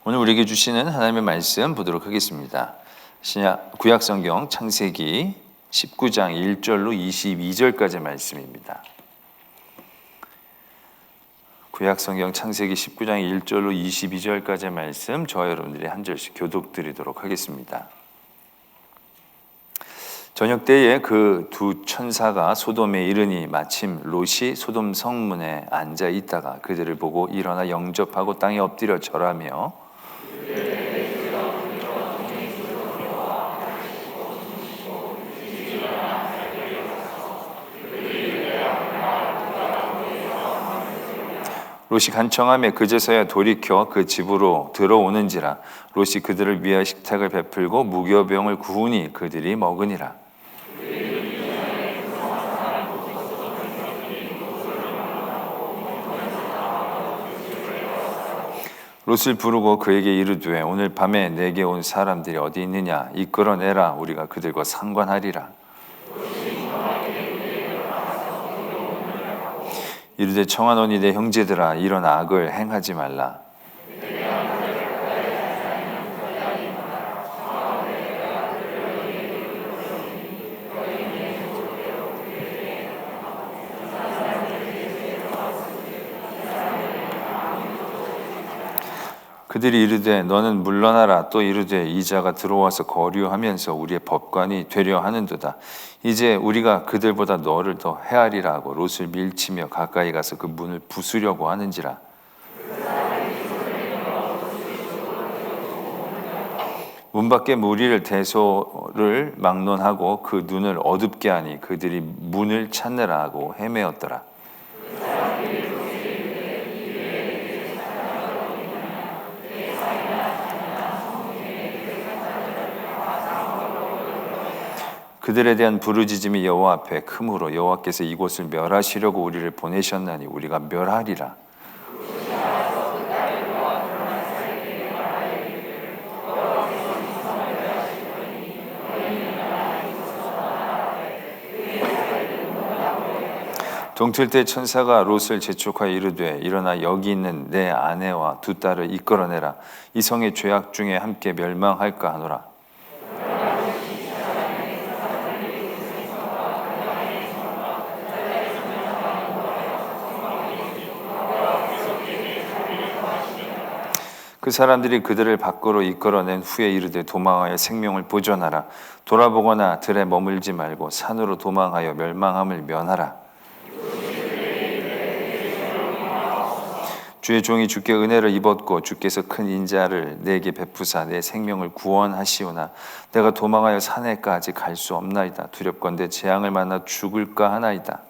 오늘 우리에게 주시는 하나님의 말씀 보도록 하겠습니다. 구약성경 창세기 19장 1절로 22절까지 말씀입니다. 구약성경 창세기 19장 1절로 22절까지 말씀 저와 여러분들이 한 절씩 교독드리도록 하겠습니다. 저녁 때에 그 두 천사가 소돔에 이르니 마침 롯이 소돔 성문에 앉아 있다가 그들을 보고 일어나 영접하고 땅에 엎드려 절하며 롯이 간청하며 그제서야 돌이켜 그 집으로 들어오는지라. 롯이 그들을 위하여 식탁을 베풀고 무교병을 구우니 그들이 먹으니라. 롯을 부르고 그에게 이르되 오늘 밤에 내게 온 사람들이 어디 있느냐 이끌어내라. 우리가 그들과 상관하리라. 이르되 청하노니 내 형제들아 이런 악을 행하지 말라. 그들이 이르되 너는 물러나라. 또 이르되 이 자가 들어와서 거류하면서 우리의 법관이 되려 하는도다. 이제 우리가 그들보다 너를 더 헤아리라 하고 롯을 밀치며 가까이 가서 그 문을 부수려고 하는지라. 문 밖에 무리를 대소를 막론하고 그 눈을 어둡게 하니 그들이 문을 찾느라 하고 헤매었더라. 그들에 대한 부르짖음이 여호와 앞에 크므로 여호와께서 이곳을 멸하시려고 우리를 보내셨나니 우리가 멸하리라. 동틀 때 천사가 롯을 재촉하여 이르되 일어나 여기 있는 내 아내와 두 딸을 이끌어내라. 이 성의 죄악 중에 함께 멸망할까 하노라. 그 사람들이 그들을 밖으로 이끌어낸 후에 이르되 도망하여 생명을 보존하라. 돌아보거나 들에 머물지 말고 산으로 도망하여 멸망함을 면하라. 주의 종이 주께 은혜를 입었고 주께서 큰 인자를 내게 베푸사 내 생명을 구원하시오나 내가 도망하여 산에까지 갈 수 없나이다. 두렵건대 재앙을 만나 죽을까 하나이다.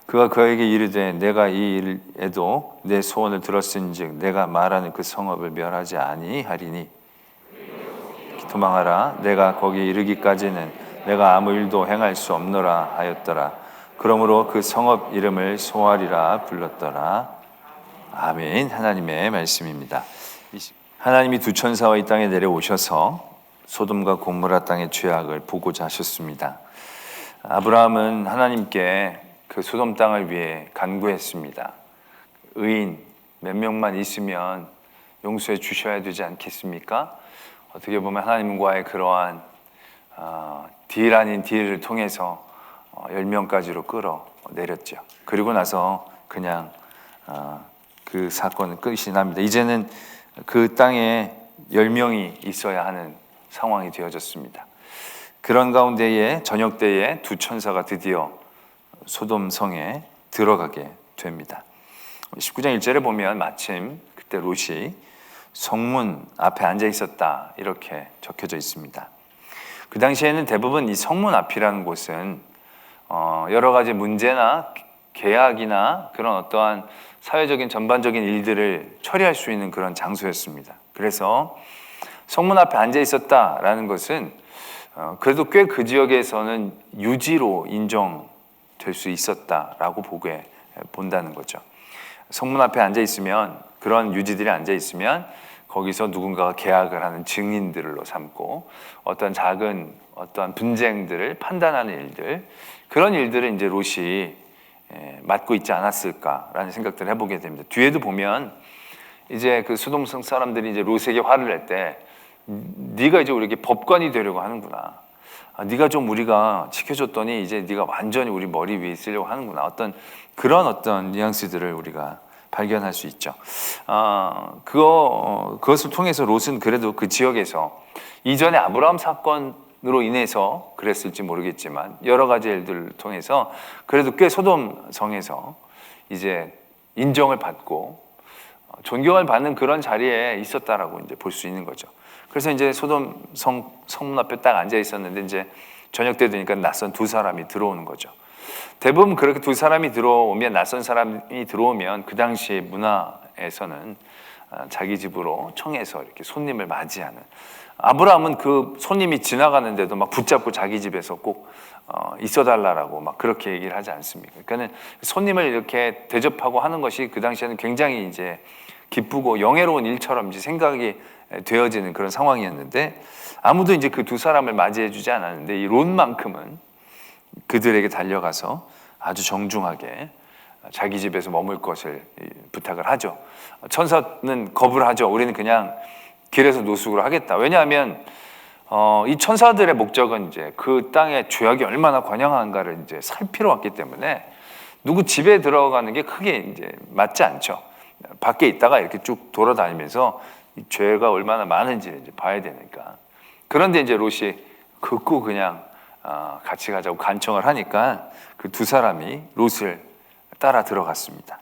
그가 그에게 이르되 내가 이 일에도 내 소원을 들었은즉 내가 말하는 그 성읍을 멸하지 아니하리니 도망하라. 내가 거기에 이르기까지는 내가 아무 일도 행할 수 없노라 하였더라. 그러므로 그 성읍 이름을 소알이라 불렀더라. 아멘. 하나님의 말씀입니다. 하나님이 두 천사와 이 땅에 내려오셔서 소돔과 고모라 땅의 죄악을 보고자 하셨습니다. 아브라함은 하나님께 그 소돔 땅을 위해 간구했습니다. 의인 몇 명만 있으면 용서해 주셔야 되지 않겠습니까? 어떻게 보면 하나님과의 그러한 딜 아닌 딜을 통해서 10명까지로 끌어내렸죠. 그리고 나서 그냥 그 사건은 끝이 납니다. 이제는 그 땅에 10명이 있어야 하는 상황이 되어졌습니다. 그런 가운데에 저녁 때에 두 천사가 드디어 소돔 성에 들어가게 됩니다. 19장 1절에 보면 마침 그때 롯이 성문 앞에 앉아 있었다 이렇게 적혀져 있습니다. 그 당시에는 대부분 이 성문 앞이라는 곳은 여러 가지 문제나 계약이나 그런 어떠한 사회적인 전반적인 일들을 처리할 수 있는 그런 장소였습니다. 그래서 성문 앞에 앉아 있었다라는 것은 그래도 꽤 그 지역에서는 유지로 인정될 수 있었다라고 본다는 거죠. 성문 앞에 앉아 있으면 그런 유지들이 앉아 있으면 거기서 누군가가 계약을 하는 증인들로 삼고 어떤 작은 어떤 분쟁들을 판단하는 일들, 그런 일들을 이제 롯이 맡고 있지 않았을까라는 생각들을 해보게 됩니다. 뒤에도 보면 이제 그 소돔성 사람들이 이제 롯에게 화를 낼 때 네가 이제 우리에게 법관이 되려고 하는구나. 네가 좀 우리가 지켜줬더니 이제 네가 완전히 우리 머리 위에 있으려고 하는구나. 어떤 그런 어떤 뉘앙스들을 우리가 발견할 수 있죠. 그것을 통해서 롯은 그래도 그 지역에서 이전에 아브라함 사건으로 인해서 그랬을지 모르겠지만 여러 가지 일들을 통해서 그래도 꽤 소돔 성에서 이제 인정을 받고 존경을 받는 그런 자리에 있었다라고 이제 볼 수 있는 거죠. 그래서 이제 소돔 성문 앞에 딱 앉아 있었는데 이제 저녁 때 되니까 낯선 두 사람이 들어오는 거죠. 대부분 그렇게 두 사람이 들어오면, 낯선 사람이 들어오면 그 당시 문화에서는 자기 집으로 청해서 이렇게 손님을 맞이하는, 아브라함은 그 손님이 지나가는데도 막 붙잡고 자기 집에서 꼭 있어달라고 막 그렇게 얘기를 하지 않습니까? 그러니까는 손님을 이렇게 대접하고 하는 것이 그 당시에는 굉장히 이제 기쁘고 영예로운 일처럼 이제 생각이 되어지는 그런 상황이었는데, 아무도 이제 그 두 사람을 맞이해주지 않았는데 이 롯만큼은 그들에게 달려가서 아주 정중하게 자기 집에서 머물 것을 부탁을 하죠. 천사는 겁을 하죠. 우리는 그냥 길에서 노숙을 하겠다. 왜냐하면 이 천사들의 목적은 이제 그 땅의 죄악이 얼마나 관영한가를 이제 살피러 왔기 때문에 누구 집에 들어가는 게 크게 이제 맞지 않죠. 밖에 있다가 이렇게 쭉 돌아다니면서 이 죄가 얼마나 많은지 이제 봐야 되니까. 그런데 이제 롯이 극구 그냥 같이 가자고 간청을 하니까 그 두 사람이 롯을 따라 들어갔습니다.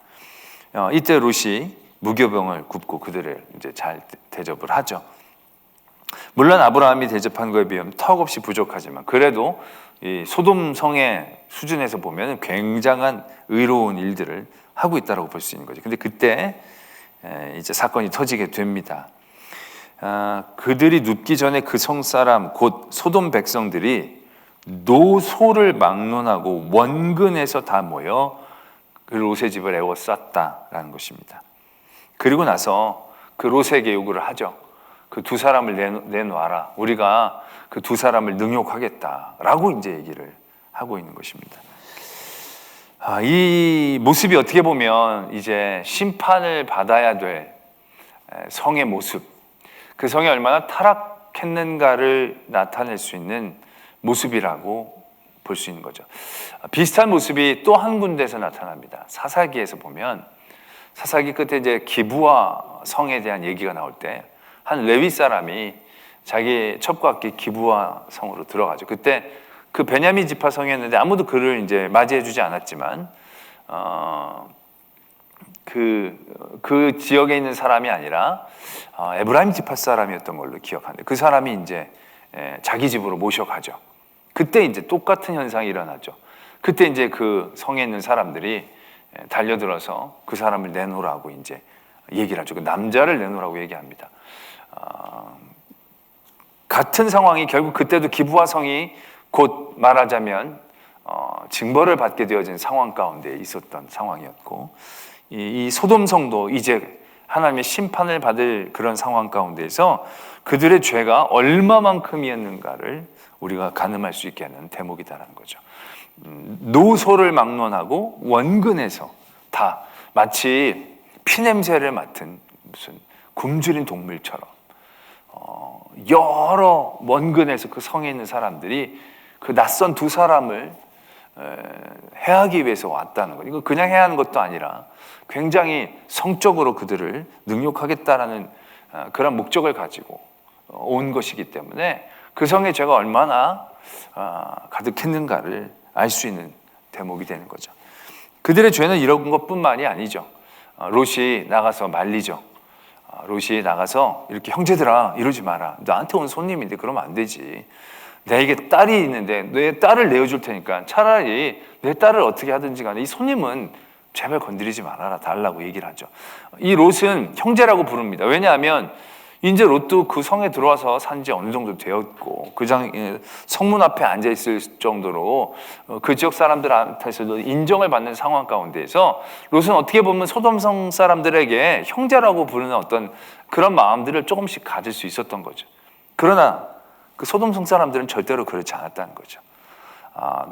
이때 롯이 무교병을 굽고 그들을 이제 잘 대접을 하죠. 물론 아브라함이 대접한 거에 비하면 턱없이 부족하지만 그래도 이 소돔 성의 수준에서 보면 굉장한 의로운 일들을 하고 있다고 볼 수 있는 거죠. 근데 그때 이제 사건이 터지게 됩니다. 그들이 눕기 전에 그 성사람 곧 소돔 백성들이 노소를 막론하고 원근에서 다 모여 그 롯의 집을 에워쌌다라는 것입니다. 그리고 나서 그 롯에게 요구를 하죠. 그 두 사람을 내놔라. 우리가 그 두 사람을 능욕하겠다라고 이제 얘기를 하고 있는 것입니다. 이 모습이 어떻게 보면 이제 심판을 받아야 될 성의 모습, 그 성이 얼마나 타락했는가를 나타낼 수 있는 모습이라고 볼 수 있는 거죠. 비슷한 모습이 또 한 군데에서 나타납니다. 사사기에서 보면 사사기 끝에 이제 기브아 성에 대한 얘기가 나올 때 한 레위 사람이 자기 첩과학기 기브아 성으로 들어가죠. 그때 그 베냐민 지파 성이었는데 아무도 그를 이제 맞이해주지 않았지만 그 지역에 있는 사람이 아니라 에브라임 지파 사람이었던 걸로 기억하는데 그 사람이 이제 자기 집으로 모셔가죠. 그때 이제 똑같은 현상이 일어나죠. 그때 이제 그 성에 있는 사람들이 달려들어서 그 사람을 내놓으라고 이제 얘기를 하죠. 그 남자를 내놓으라고 얘기합니다. 같은 상황이 결국 그때도 기브아 성이 곧 말하자면 징벌을 받게 되어진 상황 가운데 있었던 상황이었고, 이 소돔 성도 이제 하나님의 심판을 받을 그런 상황 가운데서 그들의 죄가 얼마만큼이었는가를 우리가 가늠할 수 있게 하는 대목이다라는 거죠. 노소를 막론하고 원근에서 다 마치 피냄새를 맡은 무슨 굶주린 동물처럼 여러 원근에서 그 성에 있는 사람들이 그 낯선 두 사람을 해하기 위해서 왔다는 것. 이거 그냥 해하는 것도 아니라 굉장히 성적으로 그들을 능욕하겠다라는 그런 목적을 가지고 온 것이기 때문에 그 성의 죄가 얼마나 가득했는가를 알 수 있는 대목이 되는 거죠. 그들의 죄는 이런 것뿐만이 아니죠. 롯이 나가서 말리죠. 롯이 나가서 이렇게 형제들아 이러지 마라. 나한테 온 손님인데 그러면 안 되지. 내게 딸이 있는데 내 딸을 내어줄 테니까 차라리 내 딸을 어떻게 하든지 간에 이 손님은 제발 건드리지 말아라 달라고 얘기를 하죠. 이 롯은 형제라고 부릅니다. 왜냐하면 이제 롯도 그 성에 들어와서 산지 어느 정도 되었고 성문 앞에 앉아 있을 정도로 그 지역 사람들한테서도 인정을 받는 상황 가운데에서 롯은 어떻게 보면 소돔성 사람들에게 형제라고 부르는 어떤 그런 마음들을 조금씩 가질 수 있었던 거죠. 그러나 그 소돔성 사람들은 절대로 그렇지 않았다는 거죠.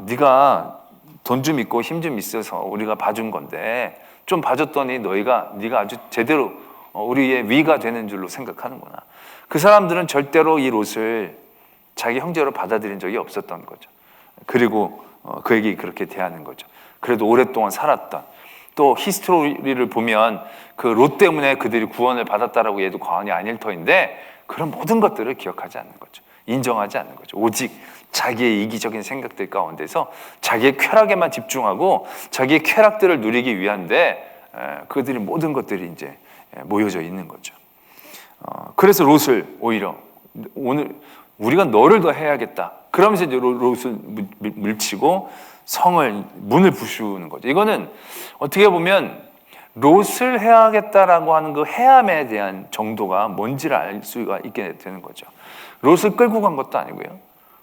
네가 돈 좀 있고 힘 좀 있어서 우리가 봐준 건데 좀 봐줬더니 네가 아주 제대로 우리의 위가 되는 줄로 생각하는구나. 그 사람들은 절대로 이 롯을 자기 형제로 받아들인 적이 없었던 거죠. 그리고 그에게 그렇게 대하는 거죠. 그래도 오랫동안 살았던, 또 히스토리를 보면 그 롯 때문에 그들이 구원을 받았다라고 해도 과언이 아닐 터인데 그런 모든 것들을 기억하지 않는 거죠. 인정하지 않는 거죠. 오직 자기의 이기적인 생각들 가운데서 자기의 쾌락에만 집중하고 자기의 쾌락들을 누리기 위한데 그들이 모든 것들이 이제 모여져 있는 거죠. 그래서 롯을 오히려 오늘 우리가 너를 더 해야겠다. 그러면서 이제 롯을 물치고 문을 부수는 거죠. 이거는 어떻게 보면 롯을 해야겠다라고 하는 그 해함에 대한 정도가 뭔지를 알 수가 있게 되는 거죠. 롯을 끌고 간 것도 아니고요.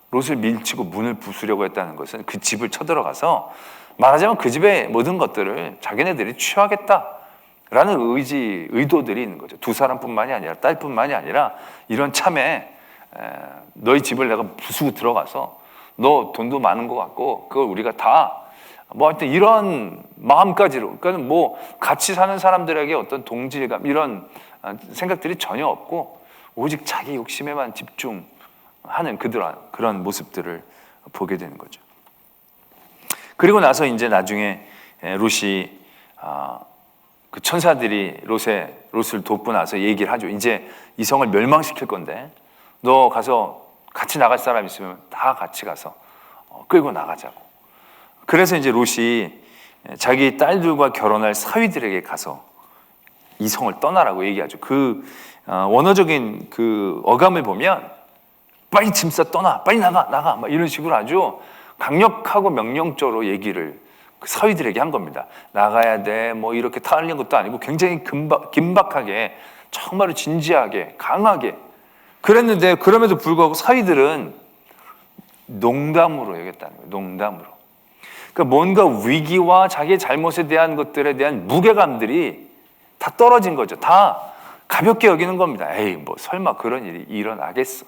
롯을 밀치고 문을 부수려고 했다는 것은 그 집을 쳐들어가서 말하자면 그 집의 모든 것들을 자기네들이 취하겠다라는 의도들이 있는 거죠. 두 사람뿐만이 아니라 딸뿐만이 아니라 이런 참에 너희 집을 내가 부수고 들어가서 너 돈도 많은 것 같고 그걸 우리가 다 하여튼 이런 마음까지로, 그러니까 뭐 같이 사는 사람들에게 어떤 동질감 이런 생각들이 전혀 없고 오직 자기 욕심에만 집중하는 그런 모습들을 보게 되는 거죠. 그리고 나서 이제 나중에 롯이 그 천사들이 롯을 돕고 나서 얘기를 하죠. 이제 이 성을 멸망시킬 건데 너 가서 같이 나갈 사람 있으면 다 같이 가서 끌고 나가자고. 그래서 이제 롯이 자기 딸들과 결혼할 사위들에게 가서 이 성을 떠나라고 얘기하죠. 그 원어적인 그 어감을 보면 빨리 짐 싸 떠나, 빨리 나가 막 이런 식으로 아주 강력하고 명령적으로 얘기를 그 사위들에게 한 겁니다. 나가야 돼, 뭐 이렇게 타는 것도 아니고 굉장히 긴박하게, 정말로 진지하게, 강하게 그랬는데 그럼에도 불구하고 사위들은 농담으로 여겼다는 거예요. 농담으로. 그러니까 뭔가 위기와 자기의 잘못에 대한 것들에 대한 무게감들이 다 떨어진 거죠. 다 가볍게 여기는 겁니다. 에이, 뭐 설마 그런 일이 일어나겠어.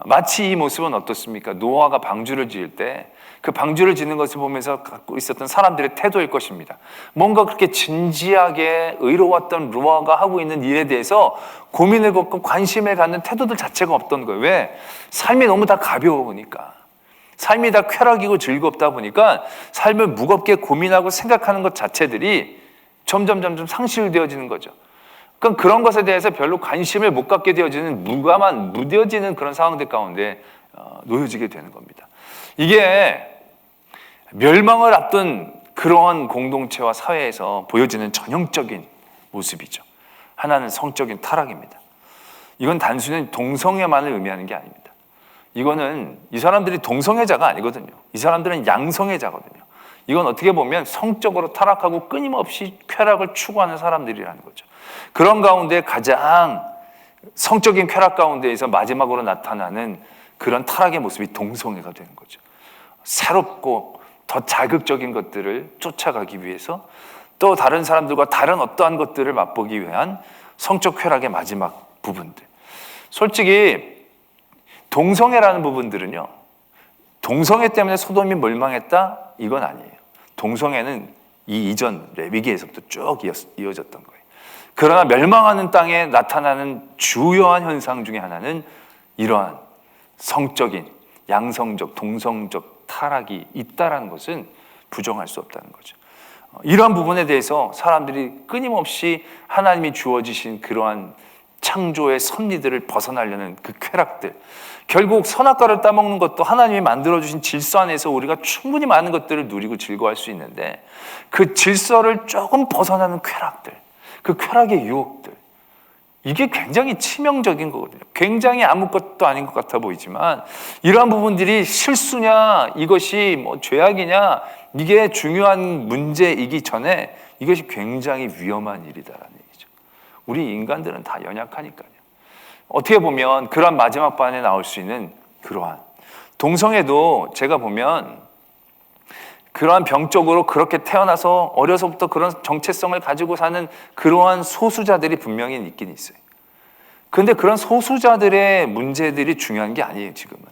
마치 이 모습은 어떻습니까? 노아가 방주를 지을 때 그 방주를 짓는 것을 보면서 갖고 있었던 사람들의 태도일 것입니다. 뭔가 그렇게 진지하게 의로웠던 노아가 하고 있는 일에 대해서 고민을 갖고 관심을 갖는 태도들 자체가 없던 거예요. 왜? 삶이 너무 다 가벼우니까. 삶이 다 쾌락이고 즐겁다 보니까 삶을 무겁게 고민하고 생각하는 것 자체들이 점점 상실되어지는 거죠. 그러니까 그런 것에 대해서 별로 관심을 못 갖게 되어지는 무뎌지는 그런 상황들 가운데 놓여지게 되는 겁니다. 이게 멸망을 앞둔 그러한 공동체와 사회에서 보여지는 전형적인 모습이죠. 하나는 성적인 타락입니다. 이건 단순히 동성애만을 의미하는 게 아닙니다. 이거는 이 사람들이 동성애자가 아니거든요. 이 사람들은 양성애자거든요. 이건 어떻게 보면 성적으로 타락하고 끊임없이 쾌락을 추구하는 사람들이라는 거죠. 그런 가운데 가장 성적인 쾌락 가운데에서 마지막으로 나타나는 그런 타락의 모습이 동성애가 되는 거죠. 새롭고 더 자극적인 것들을 쫓아가기 위해서 또 다른 사람들과 다른 어떠한 것들을 맛보기 위한 성적 쾌락의 마지막 부분들. 솔직히 동성애라는 부분들은요, 동성애 때문에 소돔이 멸망했다? 이건 아니에요. 동성애는 이 이전 레위기에서부터 쭉 이어졌던 거예요. 그러나 멸망하는 땅에 나타나는 주요한 현상 중에 하나는 이러한 성적인, 양성적, 동성적 타락이 있다는 것은 부정할 수 없다는 거죠. 이러한 부분에 대해서 사람들이 끊임없이 하나님이 주어지신 그러한 창조의 섭리들을 벗어나려는 그 쾌락들, 결국 선악과를 따먹는 것도 하나님이 만들어주신 질서 안에서 우리가 충분히 많은 것들을 누리고 즐거워할 수 있는데 그 질서를 조금 벗어나는 쾌락들, 그 쾌락의 유혹들, 이게 굉장히 치명적인 거거든요. 굉장히 아무것도 아닌 것 같아 보이지만 이러한 부분들이 실수냐, 이것이 뭐 죄악이냐, 이게 중요한 문제이기 전에 이것이 굉장히 위험한 일이다라는 얘기죠. 우리 인간들은 다 연약하니까요. 어떻게 보면 그런 마지막 반에 나올 수 있는 그러한 동성애도 제가 보면 그러한 병적으로 그렇게 태어나서 어려서부터 그런 정체성을 가지고 사는 그러한 소수자들이 분명히 있긴 있어요. 그런데 그런 소수자들의 문제들이 중요한 게 아니에요, 지금은.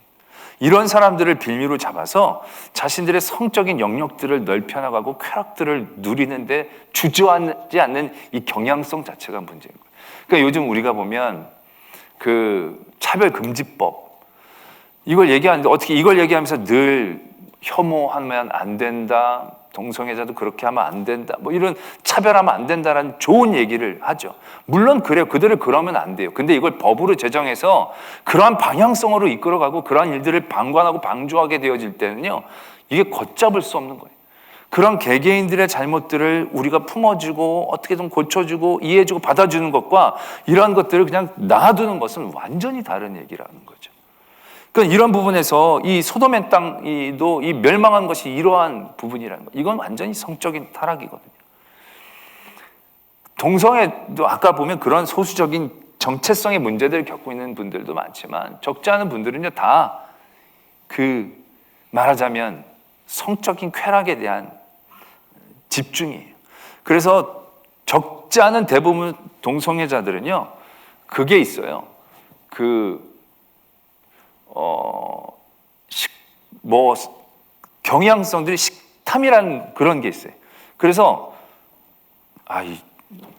이런 사람들을 빌미로 잡아서 자신들의 성적인 영역들을 넓혀나가고 쾌락들을 누리는데 주저하지 않는 이 경향성 자체가 문제인 거예요. 그러니까 요즘 우리가 보면 그 차별금지법, 이걸 얘기하는데 어떻게 이걸 얘기하면서 늘 혐오하면 안 된다, 동성애자도 그렇게 하면 안 된다, 뭐 이런 차별하면 안 된다라는 좋은 얘기를 하죠. 물론 그래요. 그들을 그러면 안 돼요. 근데 이걸 법으로 제정해서 그러한 방향성으로 이끌어가고 그러한 일들을 방관하고 방조하게 되어질 때는요, 이게 걷잡을 수 없는 거예요. 그런 개개인들의 잘못들을 우리가 품어주고 어떻게든 고쳐주고 이해해주고 받아주는 것과 이러한 것들을 그냥 놔두는 것은 완전히 다른 얘기라는 거죠. 그러니까 이런 부분에서 이 소돔의 땅도 이 멸망한 것이 이러한 부분이라는 거. 이건 완전히 성적인 타락이거든요. 동성애도 아까 보면 그런 소수적인 정체성의 문제들을 겪고 있는 분들도 많지만 적지 않은 분들은요 다 그 말하자면 성적인 쾌락에 대한 집중이에요. 그래서 적지 않은 대부분 동성애자들은요 그게 있어요. 경향성들이 식탐이라는 그런 게 있어요. 그래서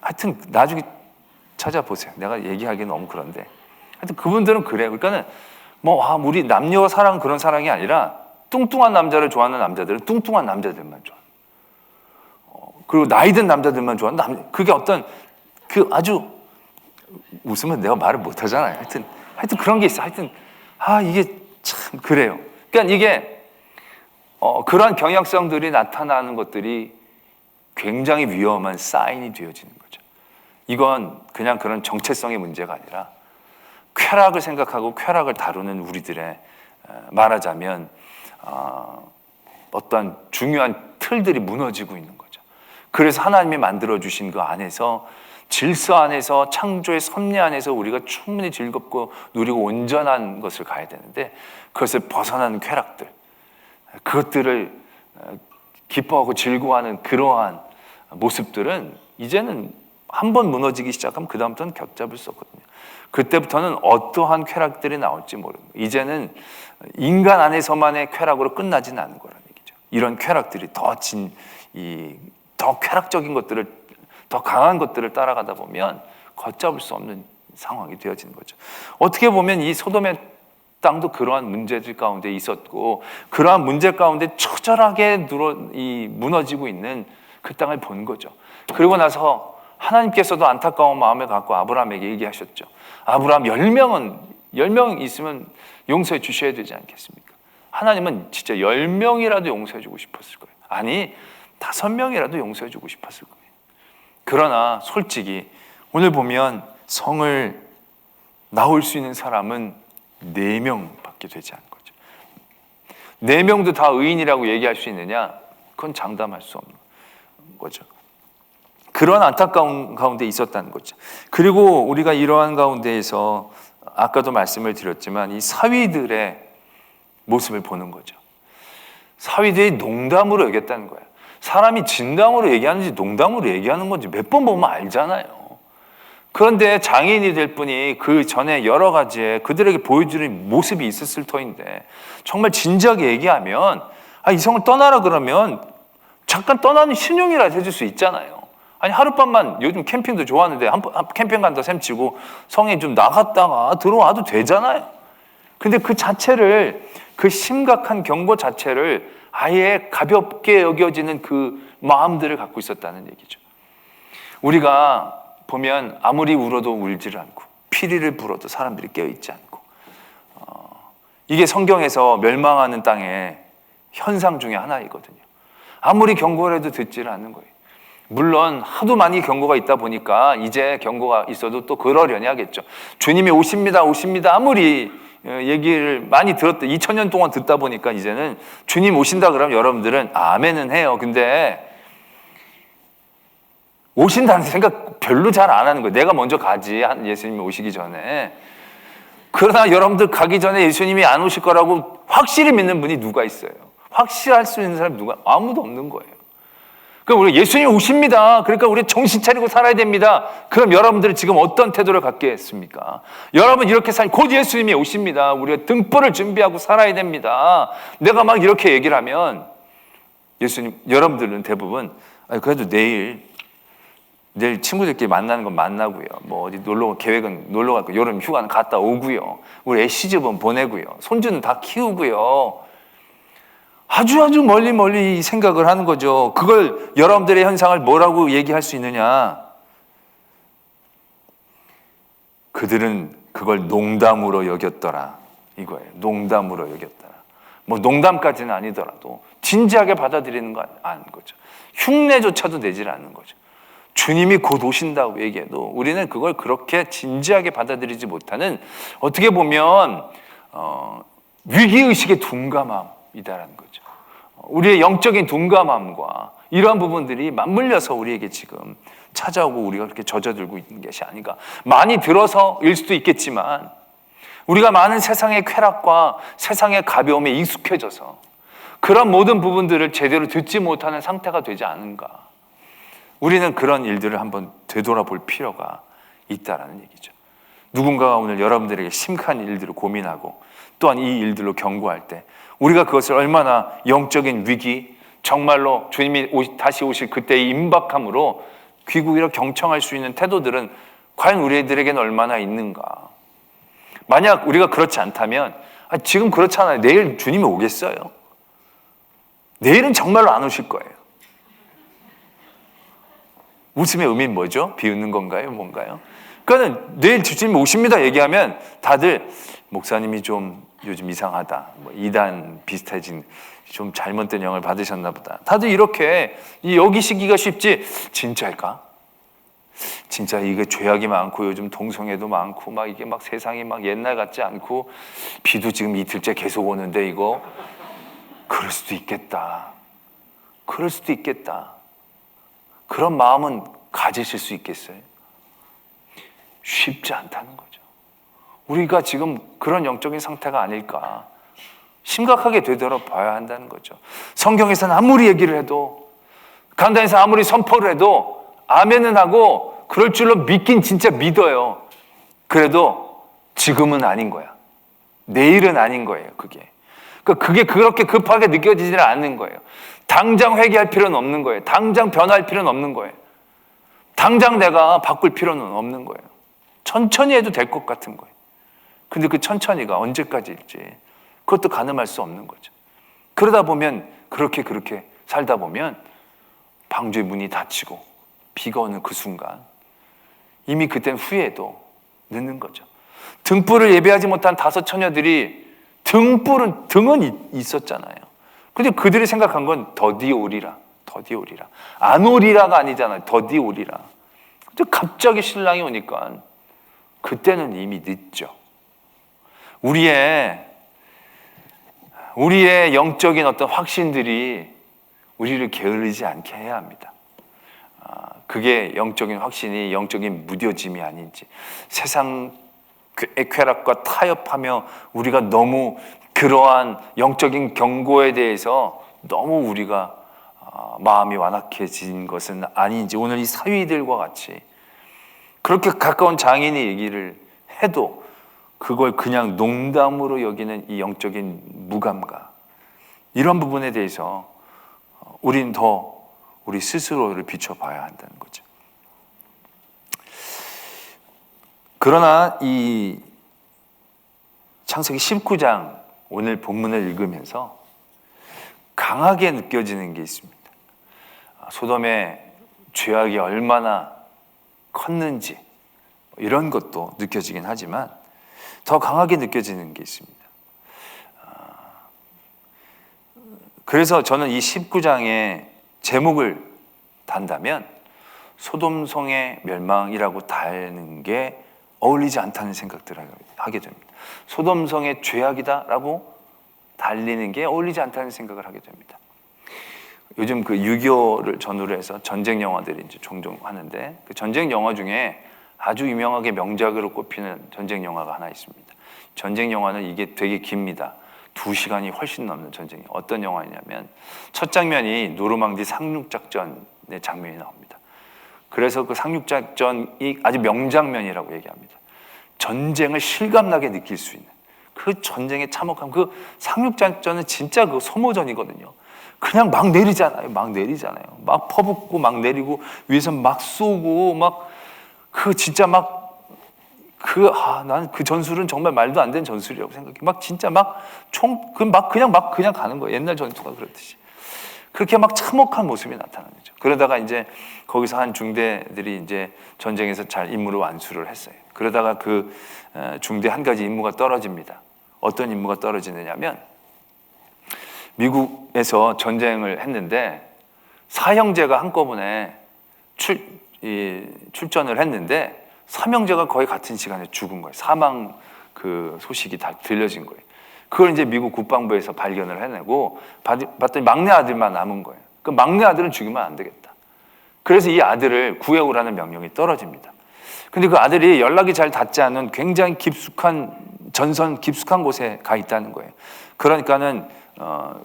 하여튼 나중에 찾아보세요. 내가 얘기하기는 너무 그런데 하여튼 그분들은 그래요. 그러니까는 우리 남녀 사랑 그런 사랑이 아니라 뚱뚱한 남자를 좋아하는 남자들은 뚱뚱한 남자들만 좋아. 그리고 나이 든 남자들만 좋아하는 그게 어떤 아주 웃으면 내가 말을 못 하잖아요. 하여튼 그런 게 있어. 하여튼 이게 참 그래요. 그러니까 이게 그러한 경향성들이 나타나는 것들이 굉장히 위험한 사인이 되어지는 거죠. 이건 그냥 그런 정체성의 문제가 아니라 쾌락을 생각하고 쾌락을 다루는 우리들의 말하자면 어떤 중요한 틀들이 무너지고 있는 거죠. 그래서 하나님이 만들어주신 그 안에서 질서 안에서 창조의 섭리 안에서 우리가 충분히 즐겁고 누리고 온전한 것을 가야 되는데 그것을 벗어나는 쾌락들, 그것들을 기뻐하고 즐거워하는 그러한 모습들은 이제는 한번 무너지기 시작하면 그 다음부터는 겹잡을 수 없거든요. 그때부터는 어떠한 쾌락들이 나올지 모르는 거예요. 이제는 인간 안에서만의 쾌락으로 끝나지는 않는 거라는 얘기죠. 이런 쾌락들이 더 쾌락적인 것들을, 더 강한 것들을 따라가다 보면 걷잡을 수 없는 상황이 되어지는 거죠. 어떻게 보면 이 소돔의 땅도 그러한 문제들 가운데 있었고 그러한 문제 가운데 처절하게 무너지고 있는 그 땅을 본 거죠. 그리고 나서 하나님께서도 안타까운 마음을 갖고 아브라함에게 얘기하셨죠. 아브라함 10명 있으면 용서해 주셔야 되지 않겠습니까? 하나님은 진짜 10명이라도 용서해 주고 싶었을 거예요. 아니 5명이라도 용서해 주고 싶었을 거예요. 그러나 솔직히 오늘 보면 성을 나올 수 있는 사람은 4명밖에 되지 않은 거죠. 4명도 다 의인이라고 얘기할 수 있느냐? 그건 장담할 수 없는 거죠. 그런 안타까운 가운데 있었다는 거죠. 그리고 우리가 이러한 가운데에서 아까도 말씀을 드렸지만 이 사위들의 모습을 보는 거죠. 사위들이 농담으로 얘기했다는 거예요. 사람이 진담으로 얘기하는지 농담으로 얘기하는 건지 몇 번 보면 알잖아요. 그런데 장애인이 될 분이 그 전에 여러 가지의 그들에게 보여주는 모습이 있었을 터인데 정말 진지하게 얘기하면 이 성을 떠나라 그러면 잠깐 떠나는 신용이라도 해줄 수 있잖아요. 아니 하룻밤만, 요즘 캠핑도 좋아하는데 캠핑 간다 셈치고 성에 좀 나갔다가 들어와도 되잖아요. 근데 그 자체를, 그 심각한 경고 자체를 아예 가볍게 여겨지는 그 마음들을 갖고 있었다는 얘기죠. 우리가 보면 아무리 울어도 울지를 않고 피리를 불어도 사람들이 깨어있지 않고 이게 성경에서 멸망하는 땅의 현상 중에 하나이거든요. 아무리 경고를 해도 듣지를 않는 거예요. 물론 하도 많이 경고가 있다 보니까 이제 경고가 있어도 또 그러려니 하겠죠. 주님이 오십니다 아무리 얘기를 많이 2000년 동안 듣다 보니까 이제는 주님 오신다 그러면 여러분들은 아멘은 해요. 근데 오신다는 생각 별로 잘 안 하는 거예요. 내가 먼저 가지, 예수님이 오시기 전에. 그러나 여러분들 가기 전에 예수님이 안 오실 거라고 확실히 믿는 분이 누가 있어요? 확실할 수 있는 사람이 누가? 아무도 없는 거예요. 그럼 우리 예수님 오십니다. 그러니까 우리 정신 차리고 살아야 됩니다. 그럼 여러분들이 지금 어떤 태도를 갖겠습니까? 여러분 이렇게 곧 예수님이 오십니다. 우리가 등불을 준비하고 살아야 됩니다. 내가 막 이렇게 얘기를 하면 예수님, 여러분들은 대부분 그래도 내일 친구들끼리 만나는 건 만나고요. 뭐 어디 계획은 놀러 갈 거, 여름 휴가는 갔다 오고요. 우리 애 시집은 보내고요. 손주는 다 키우고요. 아주 멀리 생각을 하는 거죠. 그걸 여러분들의 현상을 뭐라고 얘기할 수 있느냐? 그들은 그걸 농담으로 여겼더라. 이거예요. 농담으로 여겼더라. 뭐 농담까지는 아니더라도 진지하게 받아들이는 거 아닌 거죠. 흉내조차도 내질 않는 거죠. 주님이 곧 오신다고 얘기해도 우리는 그걸 그렇게 진지하게 받아들이지 못하는, 어떻게 보면 위기의식의 둔감함이다라는 거죠. 우리의 영적인 둔감함과 이러한 부분들이 맞물려서 우리에게 지금 찾아오고 우리가 그렇게 젖어들고 있는 것이 아닌가. 많이 들어서일 수도 있겠지만 우리가 많은 세상의 쾌락과 세상의 가벼움에 익숙해져서 그런 모든 부분들을 제대로 듣지 못하는 상태가 되지 않은가. 우리는 그런 일들을 한번 되돌아볼 필요가 있다라는 얘기죠. 누군가가 오늘 여러분들에게 심각한 일들을 고민하고 또한 이 일들로 경고할 때 우리가 그것을 얼마나 영적인 위기, 정말로 주님이 다시 오실 그때의 임박함으로 귀국이라 경청할 수 있는 태도들은 과연 우리들에게는 얼마나 있는가. 만약 우리가 그렇지 않다면 지금 그렇잖아요. 내일 주님이 오겠어요? 내일은 정말로 안 오실 거예요. 웃음의 의미는 뭐죠? 비웃는 건가요? 뭔가요? 그러니까 내일 주님이 오십니다 얘기하면 다들 목사님이 좀 요즘 이상하다, 뭐 이단 비슷해진, 좀 잘못된 영을 받으셨나 보다. 다들 이렇게 여기시기가 쉽지. 진짜일까? 진짜 이게 죄악이 많고 요즘 동성애도 많고 막 이게 막 세상이 막 옛날 같지 않고 비도 지금 이틀째 계속 오는데 이거 그럴 수도 있겠다. 그럴 수도 있겠다. 그런 마음은 가지실 수 있겠어요? 쉽지 않다는 거죠. 우리가 지금 그런 영적인 상태가 아닐까 심각하게 되돌아봐야 한다는 거죠. 성경에서는 아무리 얘기를 해도, 강단에서 아무리 선포를 해도 아멘은 하고 그럴 줄로 믿긴 진짜 믿어요. 그래도 지금은 아닌 거야. 내일은 아닌 거예요. 그게 그렇게 급하게 느껴지지는 않는 거예요. 당장 회개할 필요는 없는 거예요. 당장 변할 필요는 없는 거예요. 당장 내가 바꿀 필요는 없는 거예요. 천천히 해도 될 것 같은 거예요. 근데 그 천천히가 언제까지일지 그것도 가늠할 수 없는 거죠. 그러다 보면 그렇게 살다 보면 방주의 문이 닫히고 비가 오는 그 순간 이미 그땐 후회도 늦는 거죠. 등불을 예배하지 못한 5 처녀들이 등은 있었잖아요. 근데 그들이 생각한 건 더디 오리라. 안 오리라가 아니잖아요. 더디 오리라. 근데 갑자기 신랑이 오니까 그때는 이미 늦죠. 우리의 영적인 어떤 확신들이 우리를 게으르지 않게 해야 합니다. 그게 영적인 확신이 영적인 무뎌짐이 아닌지, 세상 쾌락과 타협하며 우리가 너무 그러한 영적인 경고에 대해서 너무 우리가 마음이 완악해진 것은 아닌지, 오늘 이 사위들과 같이 그렇게 가까운 장인이 얘기를 해도 그걸 그냥 농담으로 여기는 이 영적인 무감각, 이런 부분에 대해서 우린 더 우리 스스로를 비춰봐야 한다는 거죠. 그러나 이 창세기 19장 오늘 본문을 읽으면서 강하게 느껴지는 게 있습니다. 소돔의 죄악이 얼마나 컸는지 이런 것도 느껴지긴 하지만 더 강하게 느껴지는 게 있습니다. 그래서 저는 이 19장의 제목을 단다면 소돔성의 멸망이라고 달는 게 어울리지 않다는 생각들을 하게 됩니다. 소돔성의 죄악이다라고 달리는 게 어울리지 않다는 생각을 하게 됩니다. 요즘 그 6.25를 전후로 해서 전쟁 영화들이 이제 종종 하는데 그 전쟁 영화 중에 아주 유명하게 명작으로 꼽히는 전쟁 영화가 하나 있습니다. 전쟁 영화는 이게 되게 깁니다. 2시간이 훨씬 넘는 전쟁이. 어떤 영화냐면 첫 장면이 노르망디 상륙작전의 장면이 나옵니다. 그래서 그 상륙작전이 아주 명장면이라고 얘기합니다. 전쟁을 실감나게 느낄 수 있는 그 전쟁의 참혹함. 그 상륙작전은 진짜 그 소모전이거든요. 그냥 막 내리잖아요. 막 퍼붓고 막 내리고 위에서 막 쏘고 막 그 진짜 막 난 그 전술은 정말 말도 안 되는 전술이라고 생각해. 막 진짜 막 그냥 가는 거예요. 옛날 전투가 그렇듯이. 그렇게 막 참혹한 모습이 나타나는 거죠. 그러다가 이제 거기서 한 중대들이 이제 전쟁에서 잘 임무를 완수를 했어요. 그러다가 그 중대 한 가지 임무가 떨어집니다. 어떤 임무가 떨어지느냐면 미국에서 전쟁을 했는데 사형제가 한꺼번에 출전을 했는데 3형제가 거의 같은 시간에 죽은 거예요. 사망 그 소식이 다 들려진 거예요. 그걸 이제 미국 국방부에서 발견을 해내고 봤더니 막내 아들만 남은 거예요. 그 막내 아들은 죽이면 안 되겠다. 그래서 이 아들을 구해오라는 명령이 떨어집니다. 근데 그 아들이 연락이 잘 닿지 않은 굉장히 전선 깊숙한 곳에 가 있다는 거예요. 그러니까는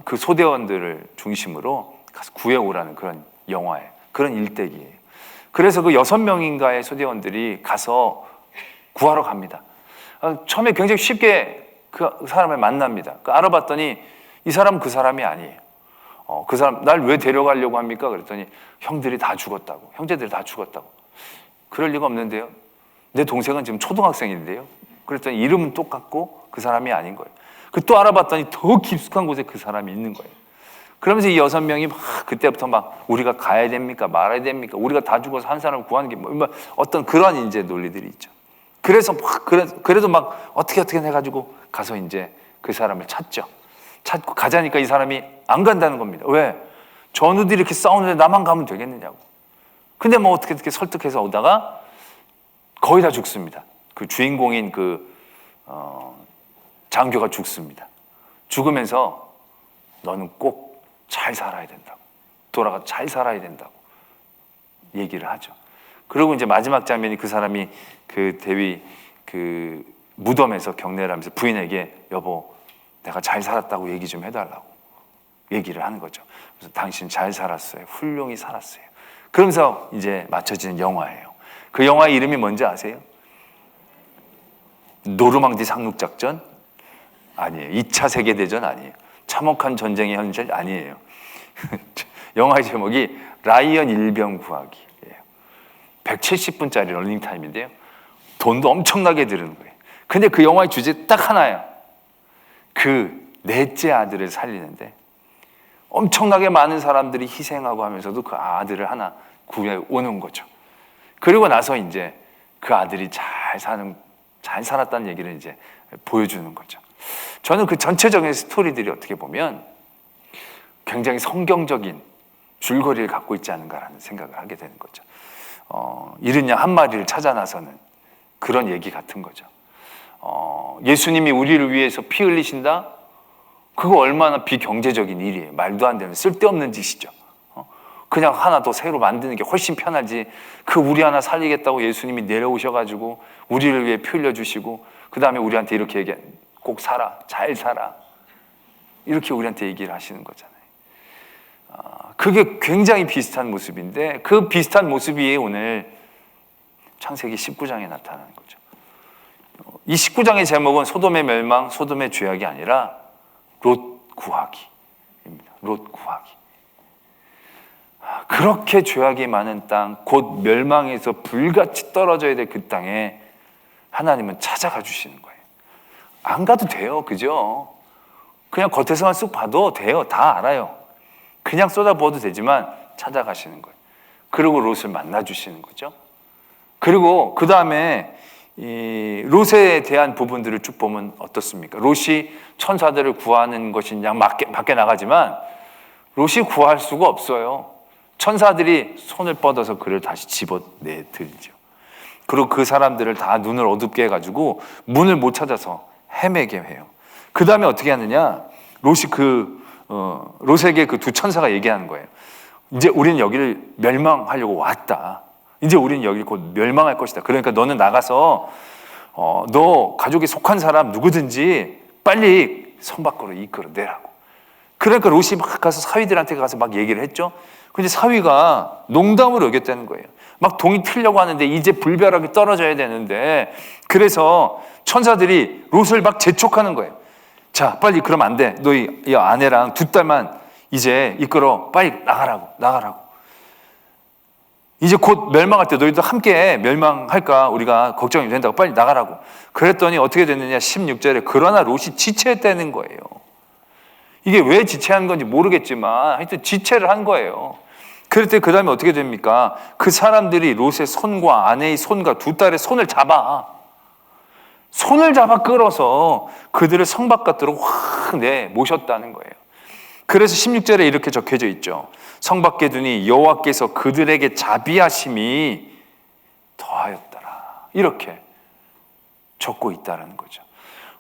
그 소대원들을 중심으로 가서 구해오라는 그런 영화예요. 그런 일대기예요. 그래서 그 6명인가의 소대원들이 가서 구하러 갑니다. 처음에 굉장히 쉽게 그 사람을 만납니다. 알아봤더니 이 사람은 그 사람이 아니에요. 그 사람 날 왜 데려가려고 합니까? 그랬더니 형제들이 다 죽었다고. 그럴 리가 없는데요. 내 동생은 지금 초등학생인데요. 그랬더니 이름은 똑같고 그 사람이 아닌 거예요. 또 알아봤더니 더 깊숙한 곳에 그 사람이 있는 거예요. 그러면서 이 6명이 막 그때부터 막 우리가 가야 됩니까? 말아야 됩니까? 우리가 다 죽어서 한 사람을 구하는 게 뭐 어떤 그런 이제 논리들이 있죠. 그래서 그래도 막 어떻게 해가지고 가서 이제 그 사람을 찾고 가자니까 이 사람이 안 간다는 겁니다. 왜? 전우들이 이렇게 싸우는데 나만 가면 되겠느냐고. 근데 뭐 어떻게 설득해서 오다가 거의 다 죽습니다. 그 주인공인 장교가 죽습니다. 죽으면서 너는 꼭 잘 살아야 된다고. 돌아가 잘 살아야 된다고 얘기를 하죠. 그리고 이제 마지막 장면이 그 사람이 그 대위 그 무덤에서 경례를 하면서 부인에게 여보 내가 잘 살았다고 얘기 좀 해달라고 얘기를 하는 거죠. 그래서 당신 잘 살았어요. 훌륭히 살았어요. 그러면서 이제 맞춰지는 영화예요. 그 영화의 이름이 뭔지 아세요? 노르망디 상륙작전? 아니에요. 2차 세계대전 아니에요. 참혹한 전쟁의 현실 아니에요. 영화의 제목이 라이언 일병 구하기예요. 170분짜리 러닝타임인데요. 돈도 엄청나게 드는 거예요. 근데 그 영화의 주제 딱 하나예요. 그 넷째 아들을 살리는데 엄청나게 많은 사람들이 희생하고 하면서도 그 아들을 하나 구해오는 거죠. 그리고 나서 이제 그 아들이 잘 살았다는 얘기를 이제 보여주는 거죠. 저는 그 전체적인 스토리들이 어떻게 보면 굉장히 성경적인 줄거리를 갖고 있지 않은가라는 생각을 하게 되는 거죠. 이른 양 한 마리를 찾아 나서는 그런 얘기 같은 거죠. 예수님이 우리를 위해서 피 흘리신다? 그거 얼마나 비경제적인 일이에요. 말도 안 되는 쓸데없는 짓이죠. 그냥 하나 더 새로 만드는 게 훨씬 편하지. 우리 하나 살리겠다고 예수님이 내려오셔가지고 우리를 위해 피 흘려주시고 그 다음에 우리한테 이렇게 얘기해. 꼭 살아, 잘 살아. 이렇게 우리한테 얘기를 하시는 거잖아요. 그게 굉장히 비슷한 모습인데 그 비슷한 모습이 오늘 창세기 19장에 나타나는 거죠. 이 19장의 제목은 소돔의 멸망, 소돔의 죄악이 아니라 롯 구하기입니다. 롯 구하기. 그렇게 죄악이 많은 땅, 곧 멸망해서 불같이 떨어져야 될 그 땅에 하나님은 찾아가 주시는 거예요. 안 가도 돼요. 그죠? 그냥 겉에서만 쑥 봐도 돼요. 다 알아요. 그냥 쏟아부어도 되지만 찾아가시는 거예요. 그리고 롯을 만나주시는 거죠. 그리고 그 다음에 이 롯에 대한 부분들을 쭉 보면 어떻습니까? 롯이 천사들을 구하는 것이 그냥 밖에 나가지만 롯이 구할 수가 없어요. 천사들이 손을 뻗어서 그를 다시 집어내들죠. 그리고 그 사람들을 다 눈을 어둡게 해가지고 문을 못 찾아서 헤매게 해요. 그 다음에 어떻게 하느냐? 롯이 롯에게 그 두 천사가 얘기하는 거예요. 이제 우리는 여기를 멸망하려고 왔다. 이제 우리는 여기를 곧 멸망할 것이다. 그러니까 너는 나가서 너 가족에 속한 사람 누구든지 빨리 성 밖으로 이끌어내라고. 그러니까 롯이 막 가서 사위들한테 가서 막 얘기를 했죠. 근데 사위가 농담으로 여겼다는 거예요. 막 동이 틀려고 하는데 이제 불벼락이 떨어져야 되는데, 그래서 천사들이 롯을 막 재촉하는 거예요. 자, 빨리 그러면 안 돼. 너희 아내랑 2딸만 이제 이끌어 빨리 나가라고. 이제 곧 멸망할 때 너희도 함께 멸망할까 우리가 걱정이 된다고, 빨리 나가라고. 그랬더니 어떻게 됐느냐, 16절에 그러나 롯이 지체했다는 거예요. 이게 왜 지체한 건지 모르겠지만 하여튼 지체를 한 거예요. 그럴 때 그 다음에 어떻게 됩니까? 그 사람들이 롯의 손과 아내의 손과 2딸의 손을 잡아 끌어서 그들을 성 바깥으로 확 모셨다는 거예요. 그래서 16절에 이렇게 적혀져 있죠. 성 밖에 두니 여호와께서 그들에게 자비하심이 더하였더라. 이렇게 적고 있다는 거죠.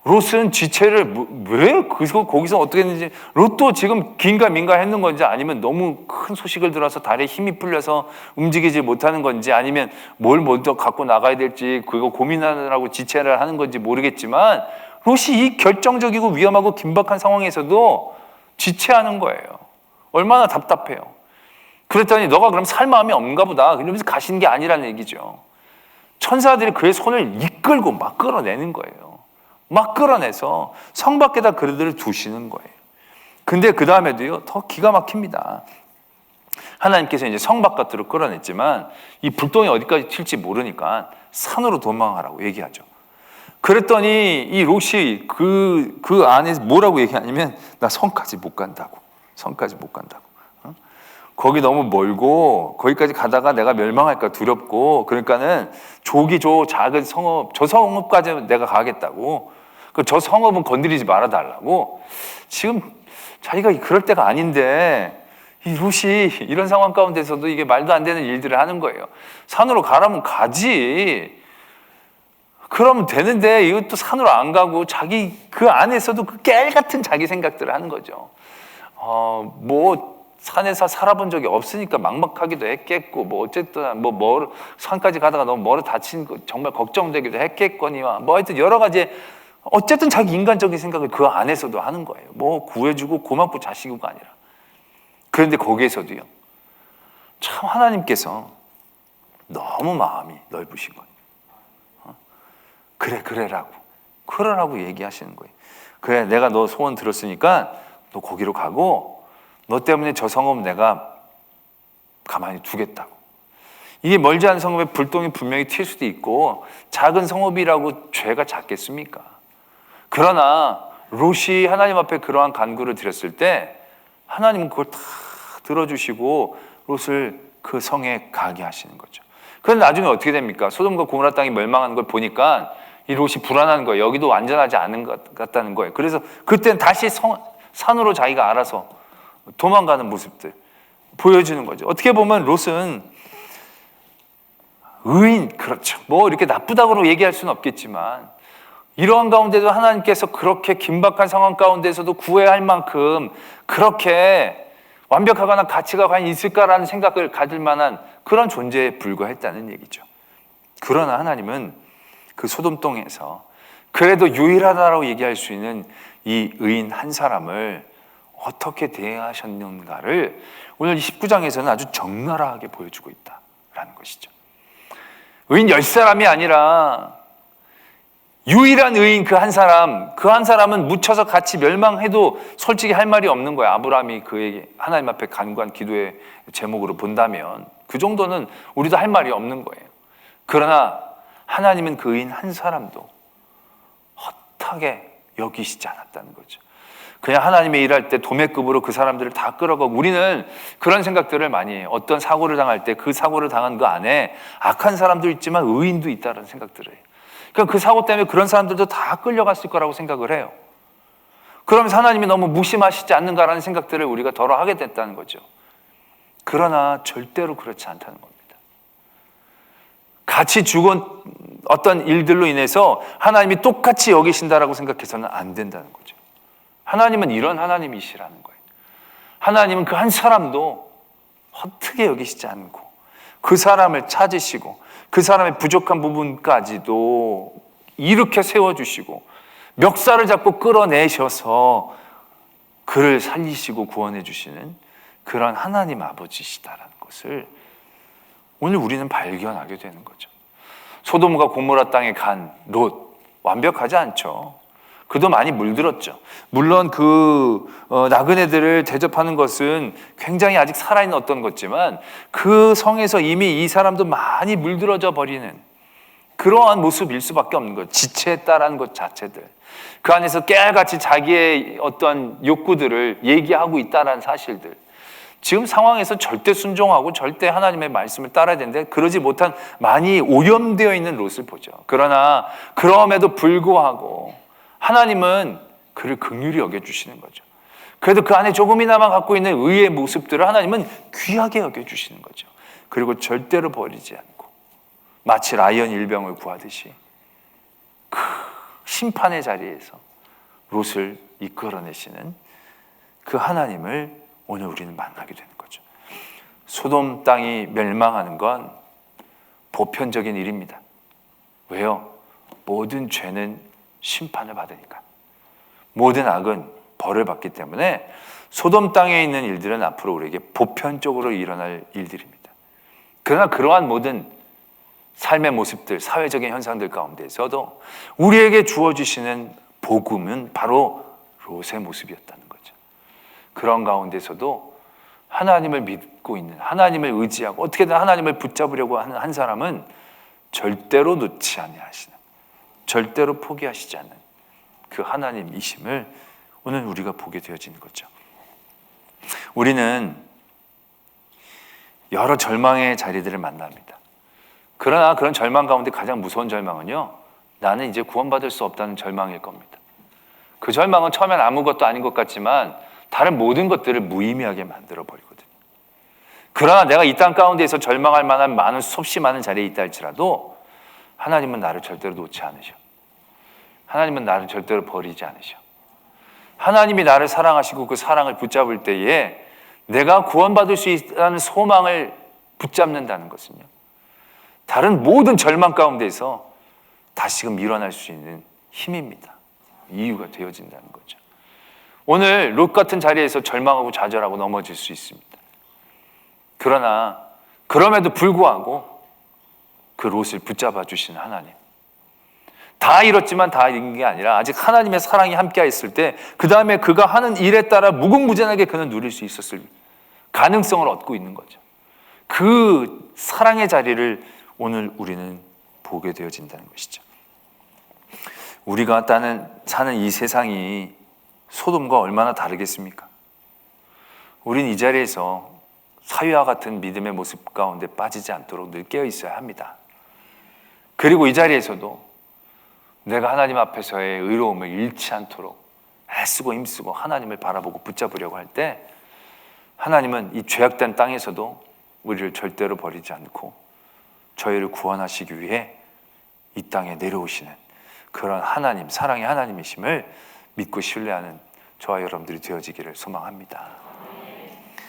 롯은 지체를 왜 거기서 어떻게 했는지, 롯도 지금 긴가민가 했는 건지, 아니면 너무 큰 소식을 들어서 다리에 힘이 풀려서 움직이지 못하는 건지, 아니면 뭘 먼저 갖고 나가야 될지 그거 고민하느라고 지체를 하는 건지 모르겠지만, 롯이 이 결정적이고 위험하고 긴박한 상황에서도 지체하는 거예요. 얼마나 답답해요. 그랬더니 너가 그럼 살 마음이 없는가 보다 그러면서 가시는 게 아니라는 얘기죠. 천사들이 그의 손을 이끌고 막 끌어내는 거예요. 막 끌어내서 성 밖에다 그들을 두시는 거예요. 근데 그 다음에도요, 더 기가 막힙니다. 하나님께서 이제 성 바깥으로 끌어냈지만 이 불똥이 어디까지 튈지 모르니까 산으로 도망하라고 얘기하죠. 그랬더니 이 롯이 그 안에서 뭐라고 얘기하냐면, 나 성까지 못 간다고. 거기 너무 멀고 거기까지 가다가 내가 멸망할까 두렵고, 그러니까는 작은 성읍, 저 성읍까지 내가 가겠다고. 저 성읍은 건드리지 말아달라고. 지금 자기가 그럴 때가 아닌데 이 롯이 이런 상황 가운데서도 이게 말도 안 되는 일들을 하는 거예요. 산으로 가라면 가지. 그러면 되는데 이것도 산으로 안 가고 자기 그 안에서도 그 깨알 같은 자기 생각들을 하는 거죠. 산에서 살아본 적이 없으니까 막막하기도 했겠고, 어쨌든 산까지 가다가 너무 멀어 다친 거 정말 걱정되기도 했겠거니와 하여튼 여러 가지, 어쨌든 자기 인간적인 생각을 그 안에서도 하는 거예요. 구해주고 고맙고 자식이고가 아니라. 그런데 거기에서도요, 참 하나님께서 너무 마음이 넓으신 거예요. 그러라고 얘기하시는 거예요. 그래, 내가 너 소원 들었으니까 너 거기로 가고, 너 때문에 저 성읍 내가 가만히 두겠다고. 이게 멀지 않은 성읍에 불똥이 분명히 튈 수도 있고, 작은 성읍이라고 죄가 작겠습니까? 그러나 롯이 하나님 앞에 그러한 간구를 드렸을 때 하나님은 그걸 다 들어주시고 롯을 그 성에 가게 하시는 거죠. 그런데 나중에 어떻게 됩니까? 소돔과 고모라 땅이 멸망하는 걸 보니까 이 롯이 불안한 거예요. 여기도 완전하지 않은 것 같다는 거예요. 그래서 그때는 다시 산으로 자기가 알아서 도망가는 모습들 보여주는 거죠. 어떻게 보면 롯은 의인, 그렇죠. 이렇게 나쁘다고 얘기할 수는 없겠지만, 이러한 가운데도 하나님께서 그렇게 긴박한 상황 가운데서도 구해야 할 만큼 그렇게 완벽하거나 가치가 과연 있을까라는 생각을 가질 만한 그런 존재에 불과했다는 얘기죠. 그러나 하나님은 그 소돔동에서 그래도 유일하다라고 얘기할 수 있는 이 의인 한 사람을 어떻게 대하셨는가를 오늘 19장에서는 아주 적나라하게 보여주고 있다라는 것이죠. 의인 10사람이 아니라 유일한 의인 그 한 사람은 묻혀서 같이 멸망해도 솔직히 할 말이 없는 거예요. 아브라함이 그에게 하나님 앞에 간구한 기도의 제목으로 본다면 그 정도는 우리도 할 말이 없는 거예요. 그러나 하나님은 그 의인 한 사람도 헛하게 여기시지 않았다는 거죠. 그냥 하나님의 일할 때 도매급으로 그 사람들을 다 끌어가고, 우리는 그런 생각들을 많이 해요. 어떤 사고를 당할 때 그 사고를 당한 그 안에 악한 사람도 있지만 의인도 있다는 생각들을 해요. 그러니까 그 사고 때문에 그런 사람들도 다 끌려갔을 거라고 생각을 해요. 그러면서 하나님이 너무 무심하시지 않는가라는 생각들을 우리가 덜어 하게 됐다는 거죠. 그러나 절대로 그렇지 않다는 겁니다. 같이 죽은 어떤 일들로 인해서 하나님이 똑같이 여기신다라고 생각해서는 안 된다는 거죠. 하나님은 이런 하나님이시라는 거예요. 하나님은 그 한 사람도 헛되게 여기시지 않고 그 사람을 찾으시고 그 사람의 부족한 부분까지도 이렇게 세워주시고 멱살을 잡고 끌어내셔서 그를 살리시고 구원해 주시는 그런 하나님 아버지시다라는 것을 오늘 우리는 발견하게 되는 거죠. 소돔과 고모라 땅에 간 롯, 완벽하지 않죠. 그도 많이 물들었죠. 물론 나그네들을 대접하는 것은 굉장히 아직 살아있는 어떤 것지만 그 성에서 이미 이 사람도 많이 물들어져 버리는 그러한 모습일 수밖에 없는 거예요. 지체했다라는 것 자체들. 그 안에서 깨알같이 자기의 어떤 욕구들을 얘기하고 있다라는 사실들. 지금 상황에서 절대 순종하고 절대 하나님의 말씀을 따라야 되는데 그러지 못한 많이 오염되어 있는 롯을 보죠. 그러나 그럼에도 불구하고 하나님은 그를 긍휼히 여겨주시는 거죠. 그래도 그 안에 조금이나마 갖고 있는 의의 모습들을 하나님은 귀하게 여겨주시는 거죠. 그리고 절대로 버리지 않고 마치 라이언 일병을 구하듯이 그 심판의 자리에서 롯을 이끌어내시는 그 하나님을 오늘 우리는 만나게 되는 거죠. 소돔 땅이 멸망하는 건 보편적인 일입니다. 왜요? 모든 죄는 심판을 받으니까. 모든 악은 벌을 받기 때문에 소돔 땅에 있는 일들은 앞으로 우리에게 보편적으로 일어날 일들입니다. 그러나 그러한 모든 삶의 모습들, 사회적인 현상들 가운데서도 우리에게 주어주시는 복음은 바로 롯의 모습이었다는 거죠. 그런 가운데서도 하나님을 믿고 있는, 하나님을 의지하고 어떻게든 하나님을 붙잡으려고 하는 한 사람은 절대로 놓지 아니하시는, 절대로 포기하시지 않는 그 하나님이심을 오늘 우리가 보게 되어지는 거죠. 우리는 여러 절망의 자리들을 만납니다. 그러나 그런 절망 가운데 가장 무서운 절망은요, 나는 이제 구원받을 수 없다는 절망일 겁니다. 그 절망은 처음엔 아무것도 아닌 것 같지만 다른 모든 것들을 무의미하게 만들어 버리거든요. 그러나 내가 이 땅 가운데에서 절망할 만한 많은 수없이 많은 자리에 있다 할지라도 하나님은 나를 절대로 놓지 않으셔. 하나님은 나를 절대로 버리지 않으셔. 하나님이 나를 사랑하시고 그 사랑을 붙잡을 때에 내가 구원받을 수 있다는 소망을 붙잡는다는 것은요, 다른 모든 절망 가운데서 다시금 일어날 수 있는 힘입니다. 이유가 되어진다는 거죠. 오늘 롯 같은 자리에서 절망하고 좌절하고 넘어질 수 있습니다. 그러나 그럼에도 불구하고 그 롯을 붙잡아 주시는 하나님, 다 잃었지만 다 잃은 게 아니라 아직 하나님의 사랑이 함께 있을 때 그 다음에 그가 하는 일에 따라 무궁무진하게 그는 누릴 수 있었을 가능성을 얻고 있는 거죠. 그 사랑의 자리를 오늘 우리는 보게 되어진다는 것이죠. 우리가 사는 이 세상이 소돔과 얼마나 다르겠습니까? 우린 이 자리에서 사위와 같은 믿음의 모습 가운데 빠지지 않도록 늘 깨어 있어야 합니다. 그리고 이 자리에서도 내가 하나님 앞에서의 의로움을 잃지 않도록 애쓰고 힘쓰고 하나님을 바라보고 붙잡으려고 할 때 하나님은 이 죄악된 땅에서도 우리를 절대로 버리지 않고 저희를 구원하시기 위해 이 땅에 내려오시는 그런 하나님, 사랑의 하나님이심을 믿고 신뢰하는 저와 여러분들이 되어지기를 소망합니다.